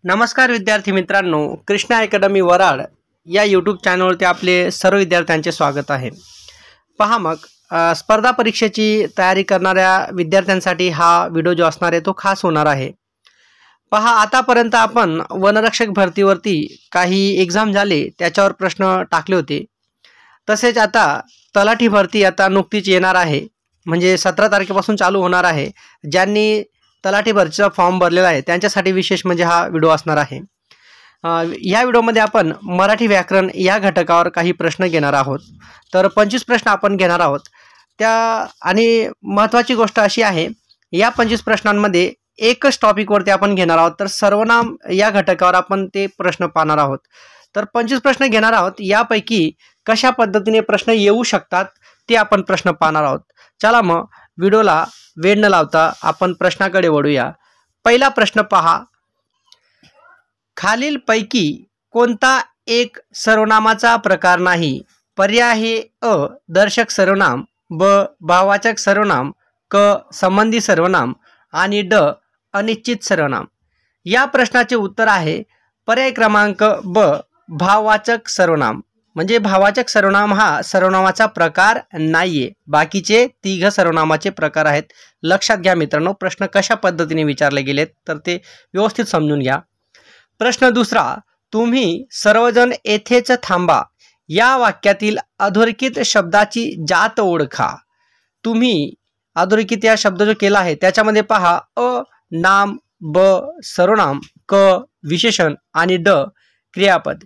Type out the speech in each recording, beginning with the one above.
नमस्कार विद्यार्थी मित्रांनो, कृष्णा अकॅडमी वराड या यूट्यूब चॅनलवरती आपले सर्व विद्यार्थ्यांचे स्वागत आहे। पहा मग स्पर्धा परीक्षेची तयारी करणाऱ्या विद्यार्थ्यांसाठी हा व्हिडिओ जो असणार आहे तो खास होणार आहे। पहा, आतापर्यंत आपण वनरक्षक भरतीवरती काही एग्जाम झाले त्याच्यावर प्रश्न टाकले होते। तसेच आता तलाठी भरती आता नुकतीच येणार आहे, म्हणजे 17 तारखेपासून चालू होणार आहे। ज्यांनी तलाठी भरतीचा फॉर्म भरलेला आहे त्यांच्यासाठी विशेष म्हणजे हा व्हिडिओ असणार आहे। या व्हिडिओमध्ये आपण मराठी व्याकरण या घटकावर काही प्रश्न घेणार आहोत। तर 25 प्रश्न आपण घेणार आहोत आणि महत्त्वाची गोष्ट अशी आहे, या 25 प्रश्नांमध्ये एकच टॉपिकवरती आपण घेणार आहोत। तर सर्वनाम या घटकावर आपण ते प्रश्न पाहणार आहोत। तर 25 प्रश्न घेणार आहोत, यापैकी कशा पद्धतीने प्रश्न येऊ शकतात ते आपण प्रश्न पाहणार आहोत। चला मग व्हिडिओला वेळ न लावता आपण प्रश्नाकडे वळूया। पहिला प्रश्न पहा, खालीलपैकी कोणता एक सर्वनामाचा प्रकार नाही? पर्याय आहे अ दर्शक सर्वनाम, ब भाववाचक सर्वनाम, क संबंधी सर्वनाम आणि ड अनिश्चित सर्वनाम। या प्रश्नाचे उत्तर आहे पर्याय क्रमांक ब भाववाचक सर्वनाम। म्हणजे भाववाचक सर्वनाम हा सर्वनामाचा प्रकार नाहीये, बाकीचे तिघ सर्वनामाचे प्रकार आहेत। लक्षात घ्या मित्रांनो, प्रश्न कशा पद्धतीने विचारले गेलेत तर ते व्यवस्थित समजून घ्या। प्रश्न दुसरा, तुम्ही सर्वजण येथेच थांबा या वाक्यातील अधोरेखित शब्दाची जात ओळखा। तुम्ही अधोरेखित या शब्द जो केला आहे त्याच्यामध्ये पहा अ नाम, ब सर्वनाम, क विशेषण आणि ड क्रियापद।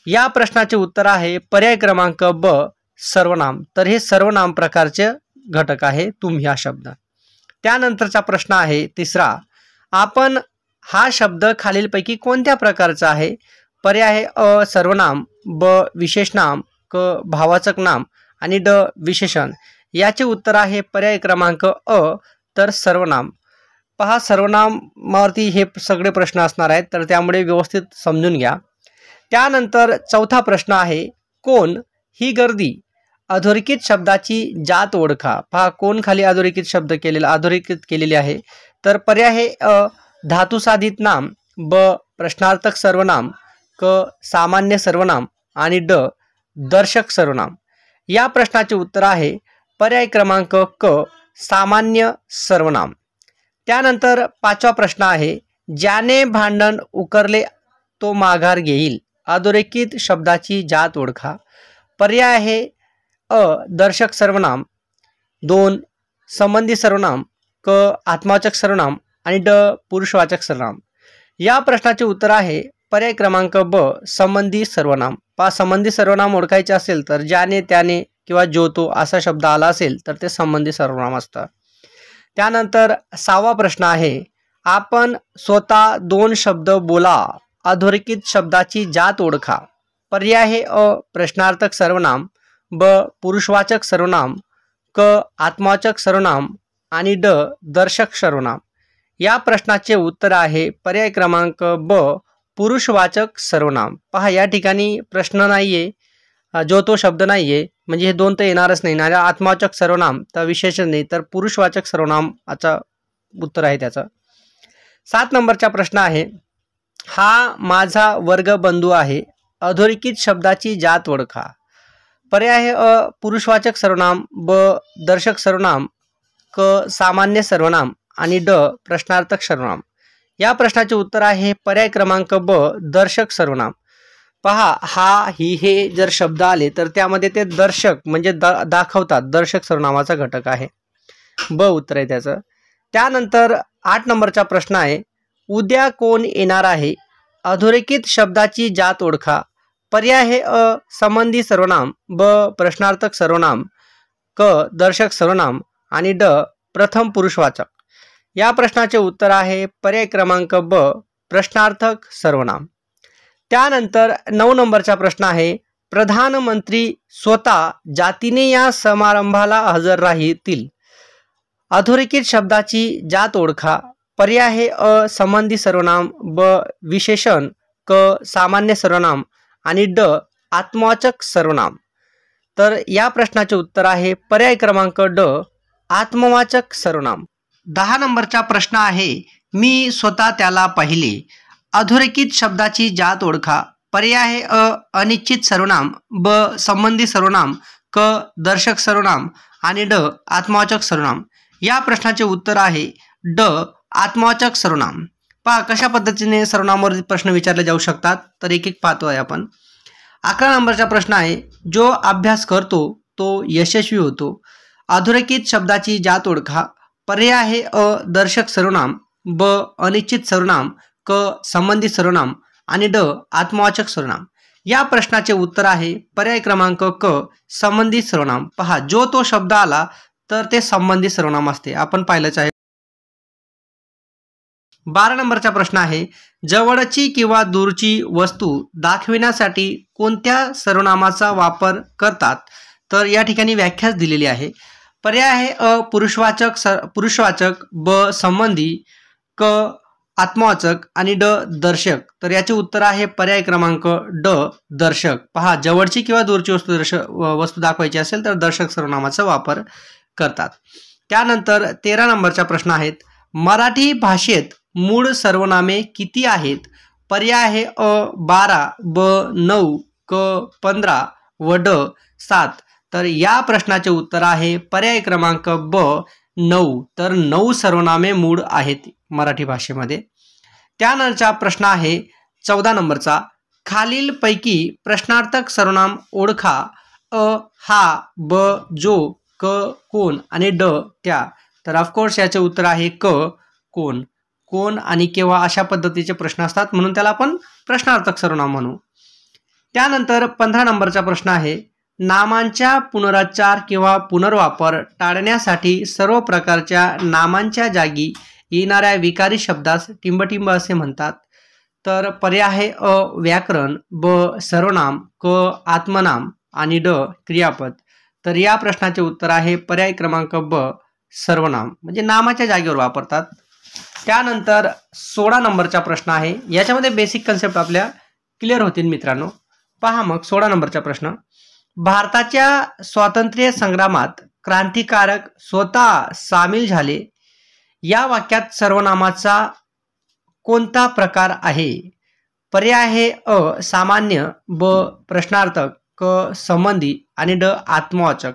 या प्रश्नाचे उत्तर आहे पर्याय क्रमांक ब सर्वनाम। तर हे सर्वनाम प्रकारचे घटक आहे तुम्ही हा शब्द। त्यानंतरचा प्रश्न आहे तिसरा, आपण हा शब्द खालीलपैकी कोणत्या प्रकारचा आहे? पर्याय आहे अ सर्वनाम, ब विशेषनाम, क भाववाचक नाम आणि ड विशेषण। याचे उत्तर आहे पर्याय क्रमांक अ तर सर्वनाम। पहा, सर्वनामावरती हे सगळे प्रश्न असणार आहेत, तर त्यामुळे व्यवस्थित समजून घ्या। त्यानंतर चौथा प्रश्न आहे, कोण ही गर्दी अधोरेखित शब्दाची जात ओळखा। पहा, कोण खाली अधोरेखित शब्द अधोरेखित केलेले आहे। तर पर्याय आहे अ धातुसाधित नाम, ब प्रश्नार्थक सर्वनाम, क सामान्य सर्वनाम आणि ड दर्शक सर्वनाम। या प्रश्नाचे उत्तर आहे पर्याय क्रमांक क सामान्य सर्वनाम। त्यानंतर पाचवा प्रश्न आहे, ज्याने भांडण उकरले तो माघार घेईल अधोरेखित शब्दाची जात ओळखा। पर्याय आहे अ दर्शक सर्वनाम, 2 संबंधी सर्वनाम, क आत्मवाचक सर्वनाम आणि ड पुरुषवाचक सर्वनाम। या प्रश्नाचे उत्तर आहे पर्याय क्रमांक ब संबंधी सर्वनाम। पहा, संबंधी सर्वनाम ओळखायचे असेल तर ज्याने, त्याने किंवा जो, तो असा शब्द आला असेल तर ते संबंधी सर्वनाम असतं। त्यानंतर 6वा प्रश्न आहे, आपण स्वतः 2 शब्द बोला अधोरेखित शब्दाची जात ओळखा। पर्याय आहे अ प्रश्नार्थक सर्वनाम, ब पुरुषवाचक सर्वनाम, क आत्मवाचक सर्वनाम आणि ड दर्शक सर्वनाम। या प्रश्नाचे उत्तर आहे पर्याय क्रमांक ब पुरुषवाचक सर्वनाम। पहा, या ठिकाणी प्रश्न नाहीये, जो तो शब्द नाहीये, म्हणजे हे 2 तर येणारच नाही ना। आत्मवाचक सर्वनाम तर विशेषण नाही, तर पुरुषवाचक सर्वनामाचा उत्तर आहे त्याचं। 7 नंबरचा प्रश्न आहे, हा माझा वर्गबंधू आहे अधोरेखित शब्दाची जात ओळखा। पर्याय आहे अ पुरुषवाचक सर्वनाम, ब दर्शक सर्वनाम, क सामान्य सर्वनाम आणि ड प्रश्नार्थक सर्वनाम। या प्रश्नाचे उत्तर आहे पर्याय क्रमांक ब दर्शक सर्वनाम। पहा, हा, ही, हे जर शब्द आले तर त्यामध्ये ते दर्शक म्हणजे दाखवतात, दर्शक सर्वनामाचा घटक आहे। ब उत्तर आहे त्याचं। त्यानंतर 8 नंबरचा प्रश्न आहे, उद्या कोण येणार आहे अधोरेखित शब्दाची जात ओळखा। पर्याय आहे अ संबंधी सर्वनाम, ब प्रश्नार्थक सर्वनाम, क दर्शक सर्वनाम आणि ड प्रथम पुरुषवाचक। या प्रश्नाचे उत्तर आहे पर्याय क्रमांक ब प्रश्नार्थक सर्वनाम। त्यानंतर 9 नंबरचा प्रश्न आहे, प्रधानमंत्री स्वतः जातीने या समारंभाला हजर राहतील अधोरेखित शब्दाची जात ओळखा। पर्याय आहे अ संबंधी सर्वनाम, ब विशेषण, क सामान्य सर्वनाम आणि ड आत्मवाचक सर्वनाम। तर या प्रश्नाचे उत्तर आहे पर्याय क्रमांक ड आत्मवाचक सर्वनाम। 10 नंबरचा प्रश्न आहे, मी स्वतः त्याला पाहिले अधोरेखित शब्दाची जात ओळखा. पर्याय आहे अ अनिश्चित सर्वनाम, ब संबंधी सर्वनाम, क दर्शक सर्वनाम आणि ड आत्मवाचक सर्वनाम. या प्रश्नाचे उत्तर आहे ड आत्मवाचक सर्वनाम. पहा कशा पद्धतीने सर्वनामावर प्रश्न विचारले जाऊ शकतात, तर एक एक पाहतो आहे आपण. 11 नंबरचा प्रश्न आहे, जो अभ्यास करतो तो यशस्वी होतो. अधोरेखित शब्दाची जात ओळखा. पर्याय आहे अ दर्शक सर्वनाम, ब अनिश्चित सर्वनाम, क संबंधित सर्वनाम आणि ड आत्मवाचक सर्वनाम. या प्रश्नाचे उत्तर आहे पर्याय क्रमांक क संबंधित सर्वनाम. पहा जो तो शब्द आला तर ते संबंधित सर्वनाम असते, आपण पाहिलंच आहे. 12 नंबरचा प्रश्न आहे, जवळची किंवा दूरची वस्तू दाखविण्यासाठी कोणत्या सर्वनामाचा वापर करतात, तर या ठिकाणी व्याख्याच दिलेली आहे. पर्याय आहे अ पुरुषवाचक, ब संबंधी, क आत्मवाचक आणि ड दर्शक. तर याचे उत्तर आहे पर्याय क्रमांक ड दर्शक. पहा जवळची किंवा दूरची वस्तू दाखवायची असेल तर दर्शक सर्वनामाचा वापर करतात. त्यानंतर 13 नंबरचा प्रश्न आहेत, मराठी भाषेत मूळ सर्वनामे किती आहेत? पर्याय आहे अ 12, ब 9, क 15 व ड 7. तर या प्रश्नाचे उत्तर आहे पर्याय क्रमांक ब 9. तर 9 सर्वनामे मूळ आहेत मराठी भाषेमध्ये. त्यानंतरचा प्रश्न आहे 14 नंबरचा, खालीलपैकी प्रश्नार्थक सर्वनाम ओळखा. अ हा, ब जो, क कोण आणि ड त्या. तर ऑफकोर्स याचे उत्तर आहे क कोण. कोण आणि केव्हा अशा पद्धतीचे प्रश्न असतात, म्हणून त्याला आपण प्रश्नार्थक सर्वनाम म्हणू. त्यानंतर 15 नंबरचा प्रश्न आहे, नामांच्या पुनरुच्चार किंवा पुनर्वापर टाळण्यासाठी सर्व प्रकारच्या नामांच्या जागी येणाऱ्या विकारी शब्दास टिंबटिंब असे म्हणतात. तर पर्याय आहे अ व्याकरण, ब सर्वनाम, क आत्मनाम आणि ड क्रियापद. तर या प्रश्नाचे उत्तर आहे पर्याय क्रमांक ब सर्वनाम, म्हणजे नामाच्या जागेवर वापरतात. त्यानंतर 16 नंबरचा प्रश्न आहे, याच्यामध्ये बेसिक कन्सेप्ट आपल्या क्लिअर होतील मित्रांनो. पहा मग 16 नंबरचा प्रश्न, भारताच्या स्वातंत्र्य संग्रामात क्रांतिकारक स्वतः सामील झाले. या वाक्यात सर्वनामाचा कोणता प्रकार आहे? पर्याय आहे अ सामान्य, ब प्रश्नार्थक, क संबंधी आणि ड आत्मवाचक.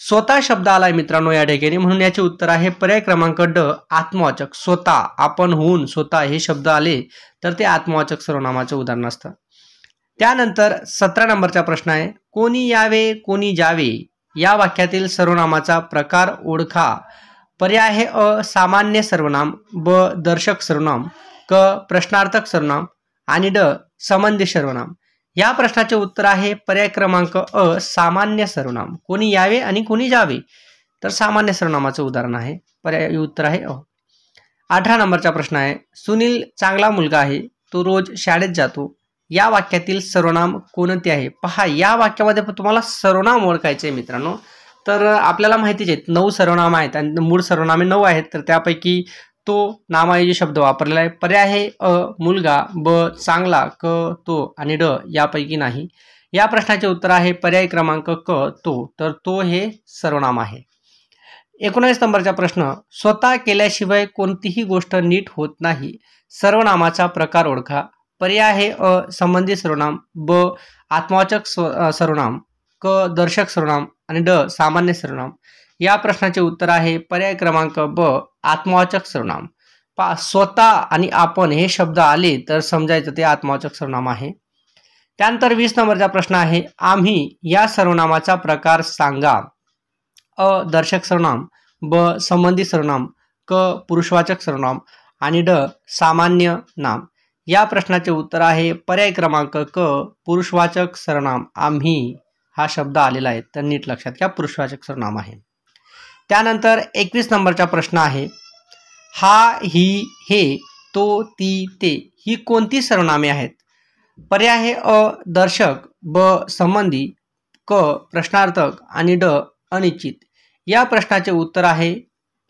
स्वतः शब्द आलाय मित्रांनो या ठिकाणी, म्हणून याचे उत्तर आहे पर्याय क्रमांक ड आत्मवाचक. स्वतः, आपण, होऊन, स्वतः हे शब्द आले तर ते आत्मवाचक सर्वनामाचे उदाहरण असतं. त्यानंतर 17 नंबरचा प्रश्न आहे, कोणी यावे कोणी जावे या वाक्यातील सर्वनामाचा प्रकार ओळखा. पर्याय आहे अ सामान्य सर्वनाम, ब दर्शक सर्वनाम, क प्रश्नार्थक सर्वनाम आणि ड संबंधी सर्वनाम. या प्रश्नाचे उत्तर आहे पर्याय क्रमांक अ सामान्य सर्वनाम. कोणी यावे आणि कोणी जावे तर सामान्य सर्वनामाचं उदाहरण आहे. पर्याय उत्तर आहे अ. 18 नंबरचा प्रश्न आहे, सुनील चांगला मुलगा आहे, तो रोज शाळेत जातो. या वाक्यातील सर्वनाम कोणते आहे? पहा या वाक्यामध्ये तुम्हाला सर्वनाम ओळखायचे आहे मित्रांनो. तर आपल्याला माहितीच आहेत 9 सर्वनाम आहेत आणि मूळ सर्वनामे 9 आहेत. तर त्यापैकी तो नामाऐवजी शब्द वापरलेला आहे. पर्याय आहे अ मुलगा, ब चांगला, क तो आणि ड यापैकी नाही. या प्रश्नाचे उत्तर आहे पर्याय क्रमांक क तो. तर तो हे सर्वनाम आहे. 19 नंबरचा प्रश्न, स्वतः केल्याशिवाय कोणतीही गोष्ट नीट होत नाही. सर्वनामाचा प्रकार ओळखा. पर्याय आहे अ संबंधी सर्वनाम, ब आत्मवाचक सर्वनाम, क दर्शक सर्वनाम आणि ड सामान्य सर्वनाम. या प्रश्नाचे उत्तर आहे पर्याय क्रमांक ब आत्मवाचक सर्वनाम. स्वतः आणि आपण हे शब्द आले तर समजायचं ते आत्मवाचक सर्वनाम आहे. त्यानंतर 20 नंबरचा प्रश्न आहे, आम्ही या सर्वनामाचा प्रकार सांगा. अ दर्शक सर्वनाम, ब संबंधी सर्वनाम, क पुरुषवाचक सर्वनाम आणि ड सामान्य नाम. या प्रश्नाचे उत्तर आहे पर्याय क्रमांक क पुरुषवाचक सर्वनाम. आम्ही हा शब्द आलेला आहे तर नीट लक्षात घ्या, पुरुषवाचक सर्वनाम आहे. त्यानंतर 21 नंबरचा प्रश्न आहे, हा, ही, हे, तो, ती, ते ही कोणती सर्वनामे आहेत? पर्याय आहे अ दर्शक, ब संबंधी, क प्रश्नार्थक आणि ड अनिश्चित. या प्रश्नाचे उत्तर आहे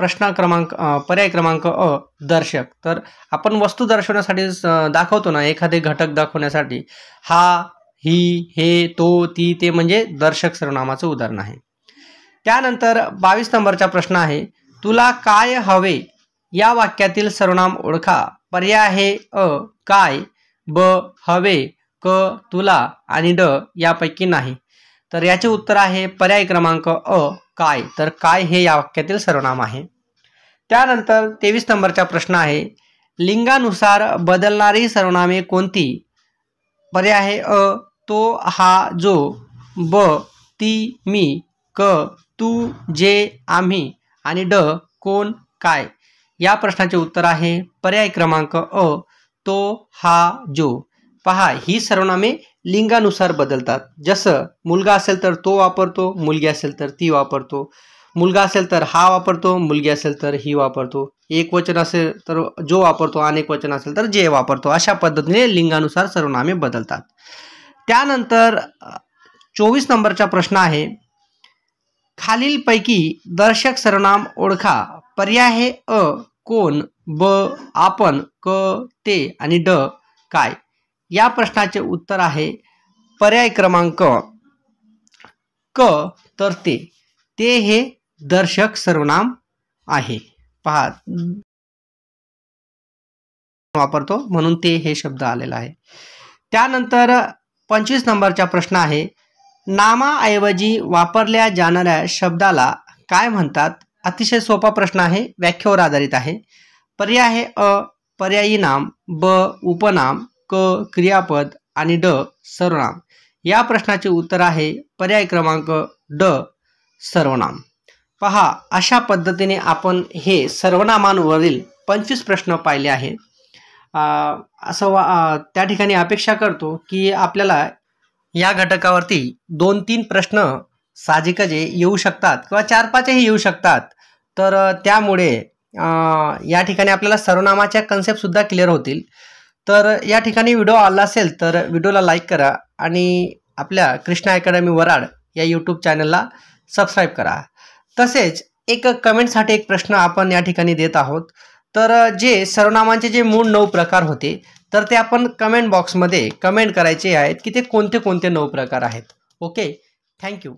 पर्याय क्रमांक अ दर्शक. तर आपण वस्तू दर्शवण्यासाठी दाखवतो ना, एखादे घटक दाखवण्यासाठी हा, ही, हे, तो, ती, ते म्हणजे दर्शक सर्वनामाचं उदाहरण आहे. त्यानंतर 22 नंबरचा प्रश्न आहे, तुला काय हवे या वाक्यातील सर्वनाम ओळखा. पर्याय आहे अ काय, ब हवे, क तुला आणि ड यापैकी नाही. तर याचे उत्तर आहे पर्याय क्रमांक अ काय. तर काय हे या वाक्यातील सर्वनाम आहे. त्यानंतर 23 नंबरचा प्रश्न आहे लिंगानुसार बदलणारी सर्वनामे कोणती. पर्याय आहे अ तो, हा, जो, ब ती, मी, क तू, जे, आम्ही आणि ड कोण, काय. या प्रश्नाचे उत्तर आहे पर्याय क्रमांक अ तो, हा, जो. पहा, ही सर्वनामे लिंगानुसार बदलतात. जसं मुलगा असेल तर तो वापरतो, मुलगी असेल तर ती वापरतो, मुलगा असेल तर हा वापरतो, मुलगी असेल तर ही वापरतो, एक वचन असेल तर जो वापरतो, अनेक वचन असेल तर जे वापरतो. अशा पद्धतीने लिंगानुसार सर्वनामे बदलतात. त्यानंतर 24 नंबरचा प्रश्न आहे खालीलपैकी दर्शक सर्वनाम ओळखा. पर्याय आहे अ कोण, ब आपण, क ते आणि ड काय. या प्रश्नाचे उत्तर आहे पर्याय क्रमांक क तर ते. ते हे दर्शक सर्वनाम आहे. पहा, वापरतो म्हणून ते हे शब्द आलेला आहे. त्यानंतर 25 नंबरचा प्रश्न आहे नामाऐवजी वापरल्या जाणाऱ्या शब्दाला काय म्हणतात. अतिशय सोपा प्रश्न आहे, व्याख्येवर आधारित आहे. पर्याय आहे अ पर्यायी नाम, ब उपनाम, क क्रियापद आणि ड सर्वनाम. या प्रश्नाचे उत्तर आहे पर्याय क्रमांक ड सर्वनाम. पहा, अशा पद्धतीने आपण हे सर्वनामांवरील 25 प्रश्न पाहिले आहेत. त्या ठिकाणी अपेक्षा करतो की आपल्याला या घटकावरती 2-3 प्रश्न साहजिकच येऊ शकतात किंवा 4-5ही येऊ शकतात. तर त्यामुळे या ठिकाणी आपल्याला सर्वनामाच्या कन्सेप्टसुद्धा क्लिअर होतील. तर या ठिकाणी व्हिडिओ आला असेल तर व्हिडिओला लाईक करा आणि आपल्या कृष्णा अकॅडमी वराड या यूट्यूब चॅनलला सबस्क्राईब करा. तसेच एक कमेंटसाठी एक प्रश्न आपण या ठिकाणी देत आहोत. तर जे सर्वनामांचे जे मूळ 9 प्रकार होते तर ते आपण कमेंट बॉक्समध्ये कमेंट करायचे आहेत की ते कोणते कोणते 9 प्रकार आहेत. Okay, thank you.